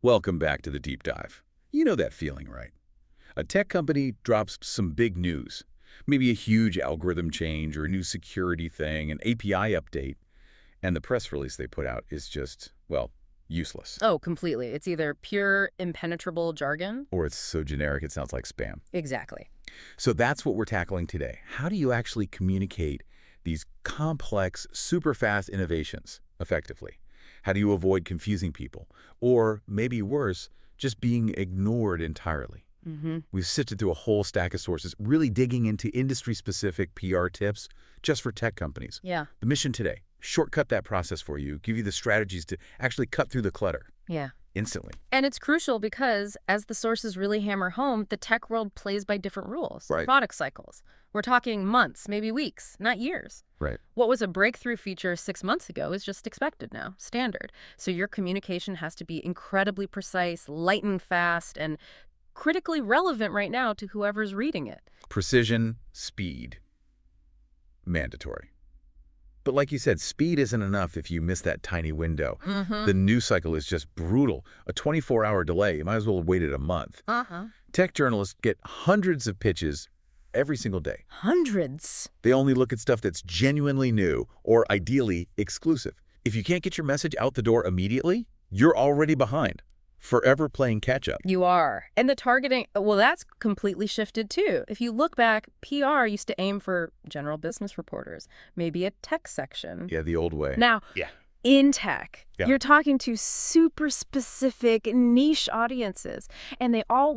Welcome back to the deep dive. You know that feeling, right? A tech company drops some big news, maybe a huge algorithm change or a new security thing, an API update, and the press release they put out is just, well, useless. Oh, completely. It's either pure impenetrable jargon. Or it's so generic it sounds like spam. Exactly. So that's what we're tackling today. How do you actually communicate these complex, super fast innovations effectively? How do you avoid confusing people? Or maybe worse, just being ignored entirely? We've sifted through a whole stack of sources, really digging into industry-specific PR tips just for tech companies. Yeah. The mission today, shortcut that process for you, give you the strategies to actually cut through the clutter. Yeah. Instantly. And it's crucial because, as the sources really hammer home, the tech world plays by different rules. Right. Product cycles. We're talking months, maybe weeks, not years. Right. What was a breakthrough feature 6 months ago is just expected now, standard. So your communication has to be incredibly precise, lightning fast, and critically relevant right now to whoever's reading it. Precision, speed, mandatory. But like you said, speed isn't enough if you miss that tiny window. The news cycle is just brutal. A 24-hour delay, you might as well have waited a month. Tech journalists get hundreds of pitches every single day. Hundreds. They only look at stuff that's genuinely new or ideally exclusive. If you can't get your message out the door immediately, you're already behind. Forever playing catch-up. You are. And the targeting, well, that's completely shifted too. If you look back, PR used to aim for general business reporters, maybe a tech section. Yeah, the old way. Now, in tech, you're talking to super specific niche audiences, and they all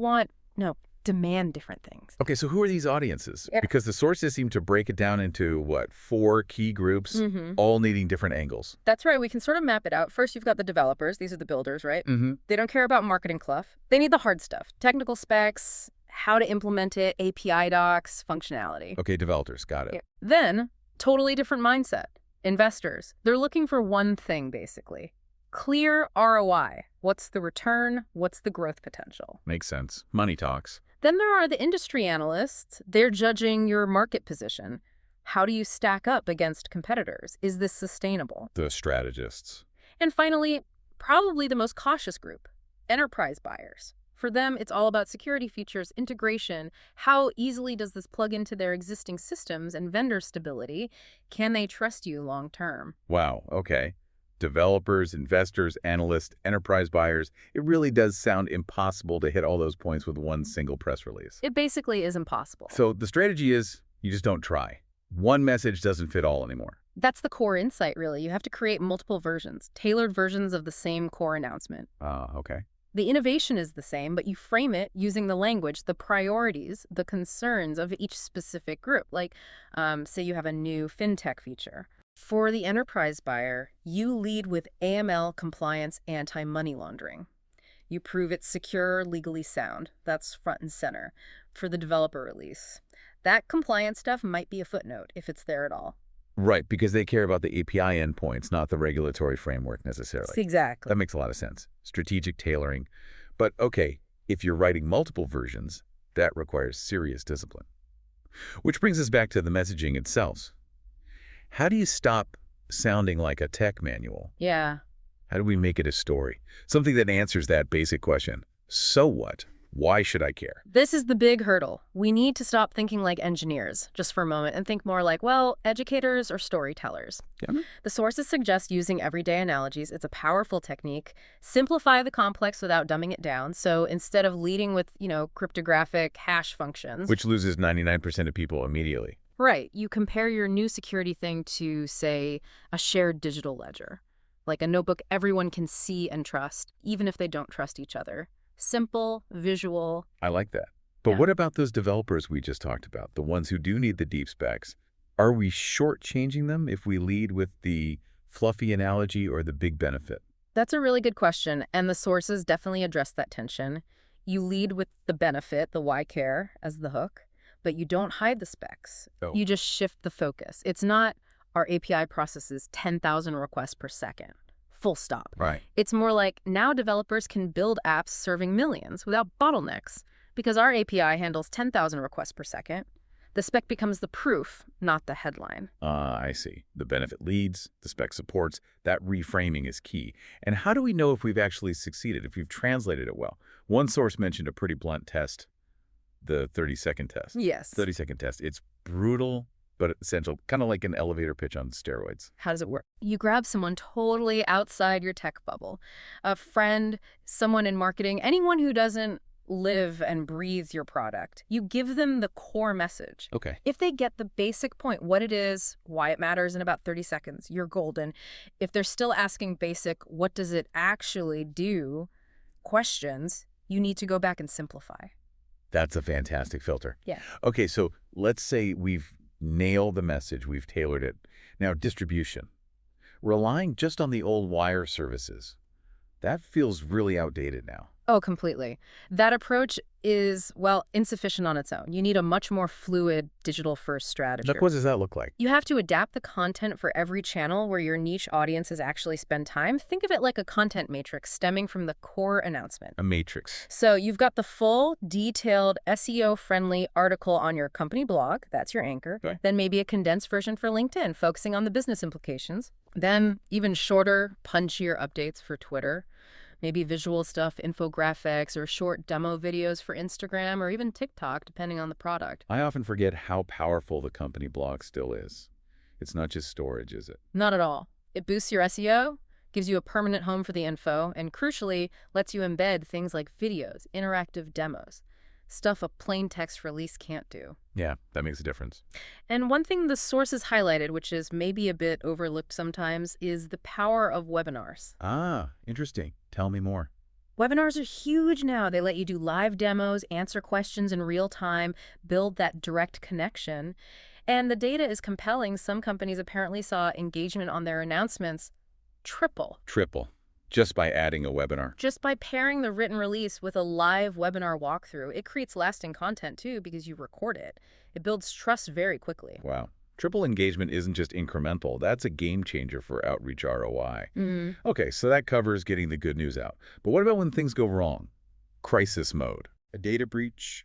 demand different things. Okay, so who are these audiences? Yeah. Because the sources seem to break it down into, what, 4 key groups, all needing different angles. That's right. We can sort of map it out. First, you've got the developers. These are the builders, right? They don't care about marketing fluff. They need the hard stuff. Technical specs, how to implement it, API docs, functionality. Okay, developers, got it. Yeah. Then, totally different mindset. Investors. They're looking for one thing, basically. Clear ROI. What's the return? What's the growth potential? Makes sense. Money talks. Then there are the industry analysts. They're judging your market position. How do you stack up against competitors? Is this sustainable? The strategists. And finally, probably the most cautious group, enterprise buyers. For them, it's all about security features, integration. How easily does this plug into their existing systems and vendor stability? Can they trust you long term? Wow, okay. Developers, investors, analysts, enterprise buyers. It really does sound impossible to hit all those points with one single press release. It basically is impossible. So the strategy is you just don't try. One message doesn't fit all anymore. That's the core insight, really. You have to create multiple versions, tailored versions of the same core announcement. Okay. The innovation is the same, but you frame it using the language, the priorities, the concerns of each specific group. Like, say you have a new fintech feature. For the enterprise buyer, you lead with AML compliance anti-money laundering. You prove it's secure, legally sound. That's front and center. For the developer release, that compliance stuff might be a footnote if it's there at all. Right, because they care about the API endpoints, not the regulatory framework necessarily. Exactly. That makes a lot of sense. Strategic tailoring. But okay, if you're writing multiple versions, that requires serious discipline. Which brings us back to the messaging itself. How do you stop sounding like a tech manual? Yeah. How do we make it a story? Something that answers that basic question. So what? Why should I care? This is the big hurdle. We need to stop thinking like engineers, just for a moment, and think more like, well, educators or storytellers. Yeah. The sources suggest using everyday analogies. It's a powerful technique. Simplify the complex without dumbing it down. So instead of leading with, cryptographic hash functions. Which loses 99% of people immediately. Right. You compare your new security thing to, say, a shared digital ledger, like a notebook everyone can see and trust, even if they don't trust each other. Simple, visual. I like that. But what about those developers we just talked about, the ones who do need the deep specs? Are we shortchanging them if we lead with the fluffy analogy or the big benefit? That's a really good question, and the sources definitely address that tension. You lead with the benefit, the why care, as the hook, but you don't hide the specs. Oh. You just shift the focus. It's not our API processes 10,000 requests per second. Full stop. Right. It's more like now developers can build apps serving millions without bottlenecks because our API handles 10,000 requests per second. The spec becomes the proof, not the headline. I see. The benefit leads, the spec supports. That reframing is key. And how do we know if we've actually succeeded, if we've translated it well? One source mentioned a pretty blunt test, the 30-second test. Yes. 30-second test. It's brutal, but essential, kind of like an elevator pitch on steroids. How does it work? You grab someone totally outside your tech bubble, a friend, someone in marketing, anyone who doesn't live and breathes your product. You give them the core message. Okay. If they get the basic point, what it is, why it matters in about 30 seconds, you're golden. If they're still asking basic, what does it actually do, questions, you need to go back and simplify. That's a fantastic filter. Yeah. Okay, so let's say we've nailed the message, we've tailored it. Now, distribution. Relying just on the old wire services, that feels really outdated now. Oh, completely. That approach is, well, insufficient on its own. You need a much more fluid digital-first strategy. Like, what does that look like? You have to adapt the content for every channel where your niche audiences actually spend time. Think of it like a content matrix stemming from the core announcement. A matrix. So you've got the full, detailed, SEO-friendly article on your company blog. That's your anchor. Okay. Then maybe a condensed version for LinkedIn, focusing on the business implications. Then even shorter, punchier updates for Twitter. Maybe visual stuff, infographics, or short demo videos for Instagram or even TikTok, depending on the product. I often forget how powerful the company blog still is. It's not just storage, is it? Not at all. It boosts your SEO, gives you a permanent home for the info, and crucially, lets you embed things like videos, interactive demos, stuff a plain text release can't do. Yeah, that makes a difference. And one thing the sources highlighted, which is maybe a bit overlooked sometimes, is the power of webinars. Ah, interesting. Tell me more. Webinars are huge now. They let you do live demos, answer questions in real time, build that direct connection. And the data is compelling. Some companies apparently saw engagement on their announcements triple. Triple. Just by adding a webinar. Just by pairing the written release with a live webinar walkthrough. It creates lasting content, too, because you record it. It builds trust very quickly. Wow. Triple engagement isn't just incremental. That's a game changer for outreach ROI. Okay, so that covers getting the good news out. But what about when things go wrong? Crisis mode. A data breach?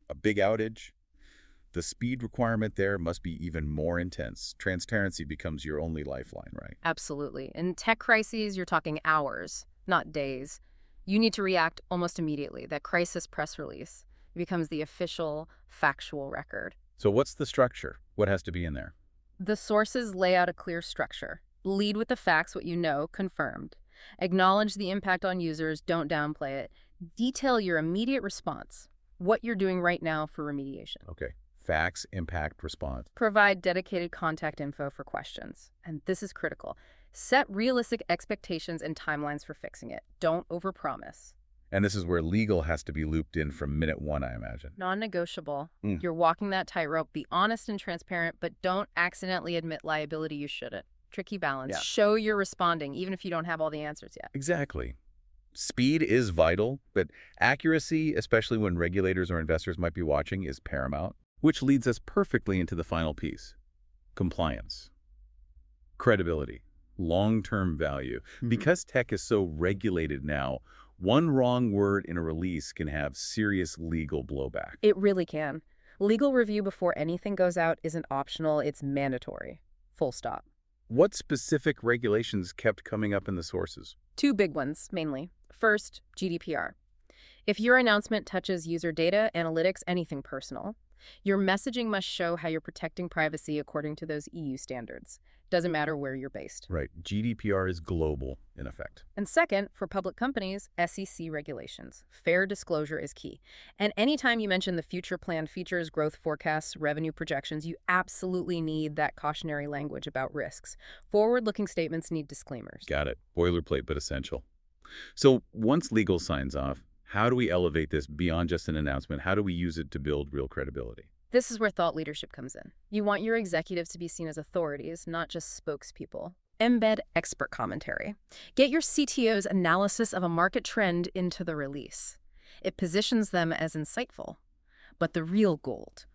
A big outage? The speed requirement there must be even more intense. Transparency becomes your only lifeline, right? Absolutely. In tech crises, you're talking hours, not days. You need to react almost immediately. That crisis press release becomes the official, factual record. So what's the structure? What has to be in there? The sources lay out a clear structure. Lead with the facts, what you know, confirmed. Acknowledge the impact on users, don't downplay it. Detail your immediate response, what you're doing right now for remediation. Okay. Facts, impact, response. Provide dedicated contact info for questions. And this is critical. Set realistic expectations and timelines for fixing it. Don't overpromise. And this is where legal has to be looped in from minute one, I imagine. Non-negotiable. You're walking that tightrope. Be honest and transparent, but don't accidentally admit liability you shouldn't. Tricky balance. Yeah. Show you're responding, even if you don't have all the answers yet. Exactly. Speed is vital, but accuracy, especially when regulators or investors might be watching, is paramount. Which leads us perfectly into the final piece. Compliance. Credibility. Long-term value. Because tech is so regulated now, one wrong word in a release can have serious legal blowback. It really can. Legal review before anything goes out isn't optional, it's mandatory. Full stop. What specific regulations kept coming up in the sources? Two big ones, mainly. First, GDPR. If your announcement touches user data, analytics, anything personal, your messaging must show how you're protecting privacy according to those EU standards. Doesn't matter where you're based. Right. GDPR is global, in effect. And second, for public companies, SEC regulations. Fair disclosure is key. And anytime you mention the future planned features, growth forecasts, revenue projections, you absolutely need that cautionary language about risks. Forward-looking statements need disclaimers. Got it. Boilerplate, but essential. So once legal signs off, how do we elevate this beyond just an announcement? How do we use it to build real credibility? This is where thought leadership comes in. You want your executives to be seen as authorities, not just spokespeople. Embed expert commentary. Get your CTO's analysis of a market trend into the release. It positions them as insightful. But the real gold,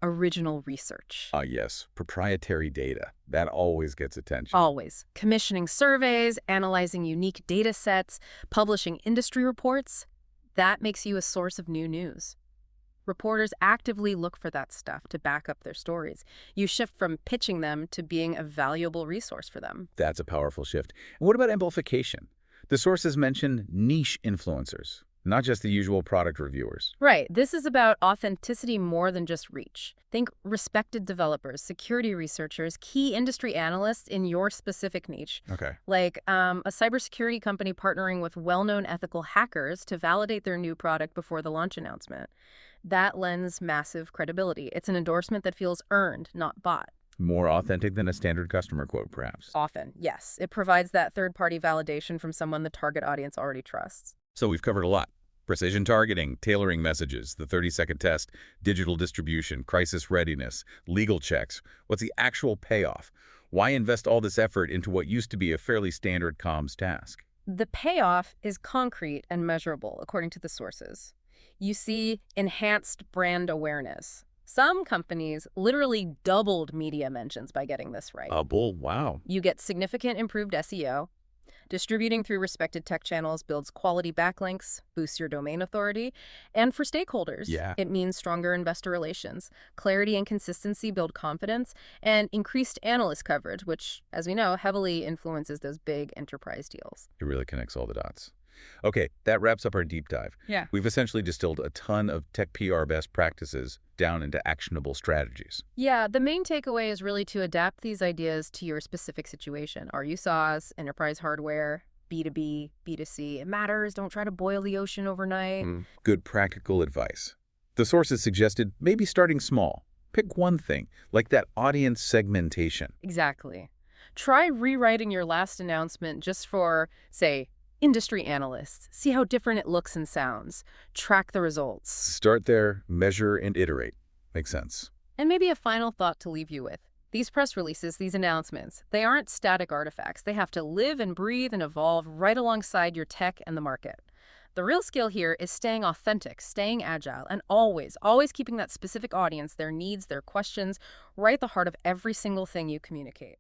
original research. Yes, proprietary data. That always gets attention. Always. Commissioning surveys, analyzing unique data sets, publishing industry reports. That makes you a source of new news. Reporters actively look for that stuff to back up their stories. You shift from pitching them to being a valuable resource for them. That's a powerful shift. And what about amplification? The sources mention niche influencers, not just the usual product reviewers. Right. This is about authenticity more than just reach. Think respected developers, security researchers, key industry analysts in your specific niche. Okay. Like a cybersecurity company partnering with well-known ethical hackers to validate their new product before the launch announcement. That lends massive credibility. It's an endorsement that feels earned, not bought. More authentic than a standard customer quote, perhaps. Often, yes. It provides that third-party validation from someone the target audience already trusts. So we've covered a lot. Precision targeting, tailoring messages, the 30-second test, digital distribution, crisis readiness, legal checks. What's the actual payoff? Why invest all this effort into what used to be a fairly standard comms task? The payoff is concrete and measurable, according to the sources. You see enhanced brand awareness. Some companies literally doubled media mentions by getting this right. Wow. You get significant improved SEO. Distributing through respected tech channels builds quality backlinks, boosts your domain authority, and for stakeholders, it means stronger investor relations. Clarity and consistency build confidence, and increased analyst coverage, which, as we know, heavily influences those big enterprise deals. It really connects all the dots. Okay, that wraps up our deep dive. Yeah. We've essentially distilled a ton of tech PR best practices down into actionable strategies. Yeah, the main takeaway is really to adapt these ideas to your specific situation. Are you SaaS, enterprise hardware, B2B, B2C? It matters. Don't try to boil the ocean overnight. Good practical advice. The sources suggested maybe starting small. Pick one thing, like that audience segmentation. Exactly. Try rewriting your last announcement just for, say, industry analysts. See how different it looks and sounds. Track the results. Start there, measure, and iterate. Makes sense. And maybe a final thought to leave you with. These press releases, these announcements, they aren't static artifacts. They have to live and breathe and evolve right alongside your tech and the market. The real skill here is staying authentic, staying agile, and always keeping that specific audience, their needs, their questions, right at the heart of every single thing you communicate.